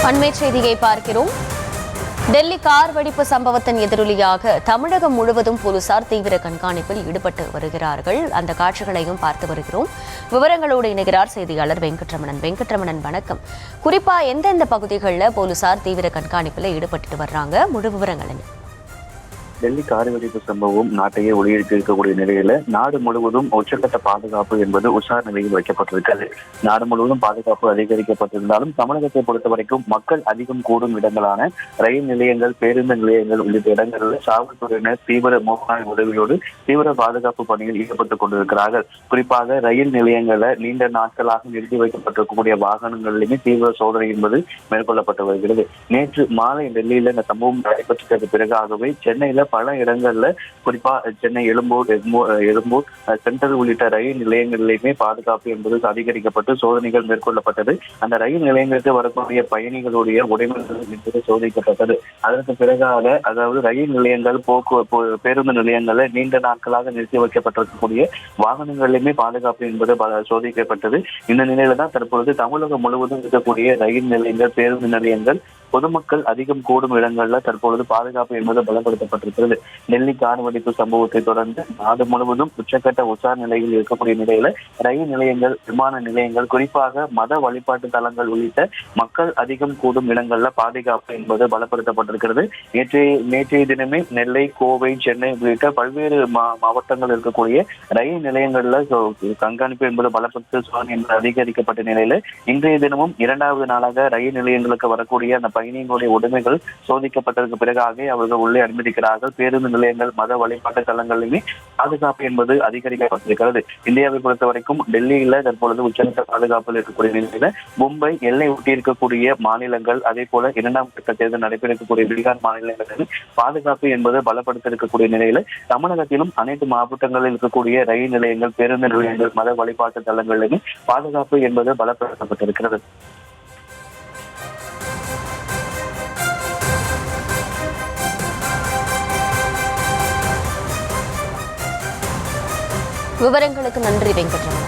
அண்மை செய்தியை பார்க்கிறோம். டெல்லி கார் வெடிப்பு சம்பவத்தின் எதிரொலியாக தமிழகம் முழுவதும் போலீசார் தீவிர கண்காணிப்பில் ஈடுபட்டு வருகிறார்கள். அந்த காட்சிகளையும் பார்த்து வருகிறோம். விவரங்களோடு இணைகிறார் செய்தியாளர் வெங்கட்ரமணன். வெங்கட்ரமணன், வணக்கம். குறிப்பா எந்தெந்த பகுதிகளில் போலீசார் தீவிர கண்காணிப்பில் ஈடுபட்டு வர்றாங்க? முழு விவரங்கள் என்ன? டெல்லி கார் வெடிப்பு சம்பவம் நாட்டையே ஒளியெடுத்து இருக்கக்கூடிய நிலையில நாடு முழுவதும் உச்சக்கட்ட பாதுகாப்பு என்பது உஷார் நிலையில் வைக்கப்பட்டிருக்கிறது. நாடு முழுவதும் பாதுகாப்பு அதிகரிக்கப்பட்டிருந்தாலும் தமிழகத்தை பொறுத்த வரைக்கும் மக்கள் அதிகம் கூடும் இடங்களான ரயில் நிலையங்கள், பேருந்து நிலையங்கள் உள்ளிட்ட இடங்களில் காவல்துறையினர் தீவிர மோப்பனாய் உதவியோடு தீவிர பாதுகாப்பு பணியில் ஈடுபட்டுக் கொண்டிருக்கிறார்கள். குறிப்பாக ரயில் நிலையங்களில் நீண்ட நாட்களாக நிறுத்தி வைக்கப்பட்டிருக்கக்கூடிய வாகனங்களிலுமே தீவிர சோதனை என்பது மேற்கொள்ளப்பட்டு வருகிறது. நேற்று மாலை டெல்லியில இந்த சம்பவம் நடைபெற்றதற்கு பிறகாகவே சென்னையில பல இடங்கள்ல, குறிப்பா சென்னை எழும்பூர், சென்ட்ரல் உள்ளிட்ட ரயில் நிலையங்களிலுமே பாதுகாப்பு என்பது அதிகரிக்கப்பட்டு சோதனைகள் மேற்கொள்ளப்பட்டது. அந்த ரயில் நிலையங்களுக்கு வரக்கூடிய பயணிகளுடைய உடைமைகள் என்பது சோதிக்கப்பட்டது. அதற்கு பிறகாக, அதாவது ரயில் நிலையங்கள், பேருந்து நிலையங்கள்ல நீண்ட நாட்களாக நிறுத்தி வைக்கப்பட்டிருக்கக்கூடிய வாகனங்களிலுமே பாதுகாப்பு என்பது சோதிக்கப்பட்டது. இந்த நிலையில தான் தற்பொழுது தமிழகம் முழுவதும் இருக்கக்கூடிய ரயில் நிலையங்கள், பேருந்து நிலையங்கள், பொதுமக்கள் அதிகம் கூடும் இடங்கள்ல தற்பொழுது பாதுகாப்பு என்பது பலப்படுத்தப்பட்டிருக்கிறது. டெல்லி கார் வெடிப்பு சம்பவத்தை தொடர்ந்து நாடு முழுவதும் உச்சக்கட்ட உஷார் நிலையில் இருக்கக்கூடிய நிலையில ரயில் நிலையங்கள், விமான நிலையங்கள், குறிப்பாக மத வழிபாட்டு தலங்கள் உள்ளிட்ட மக்கள் அதிகம் கூடும் இடங்கள்ல பாதுகாப்பு என்பது பலப்படுத்தப்பட்டிருக்கிறது. நேற்றைய தினமே நெல்லை, கோவை, சென்னை உள்ளிட்ட பல்வேறு மாவட்டங்கள் இருக்கக்கூடிய ரயில் நிலையங்கள்ல கண்காணிப்பு என்பது பலப்படுத்த சோதனை என்பது அதிகரிக்கப்பட்ட நிலையில இன்றைய தினமும் இரண்டாவது நாளாக ரயில் நிலையங்களுக்கு வரக்கூடிய அந்த பயணிகளுடைய உடைமைகள் சோதிக்கப்பட்டதற்கு பிறகாக அவர்கள் உள்ளே அனுமதிக்கிறார்கள். பேருந்து நிலையங்கள், மத வழிபாட்டு தலங்களிலுமே பாதுகாப்பு என்பது அதிகரிக்கப்பட்டிருக்கிறது. இந்தியாவை பொறுத்த வரைக்கும் டெல்லியில தற்பொழுது உச்சநீதிமன்ற பாதுகாப்பில் இருக்கக்கூடிய நிலையில மும்பை, எல்லை ஒட்டி இருக்கக்கூடிய மாநிலங்கள், அதே போல இரண்டாம் கட்ட தேர்தல் நடைபெறக்கூடிய பீகார் மாநிலங்களில் பாதுகாப்பு என்பது பலப்படுத்த இருக்கக்கூடிய நிலையில தமிழகத்திலும் அனைத்து மாவட்டங்களில் இருக்கக்கூடிய ரயில் நிலையங்கள், பேருந்து நிலையங்கள், மத வழிபாட்டு தலங்களிலுமே பாதுகாப்பு என்பது பலப்படுத்தப்பட்டிருக்கிறது. விவரங்களுக்கு நன்றி வெங்கட்ரமணன்.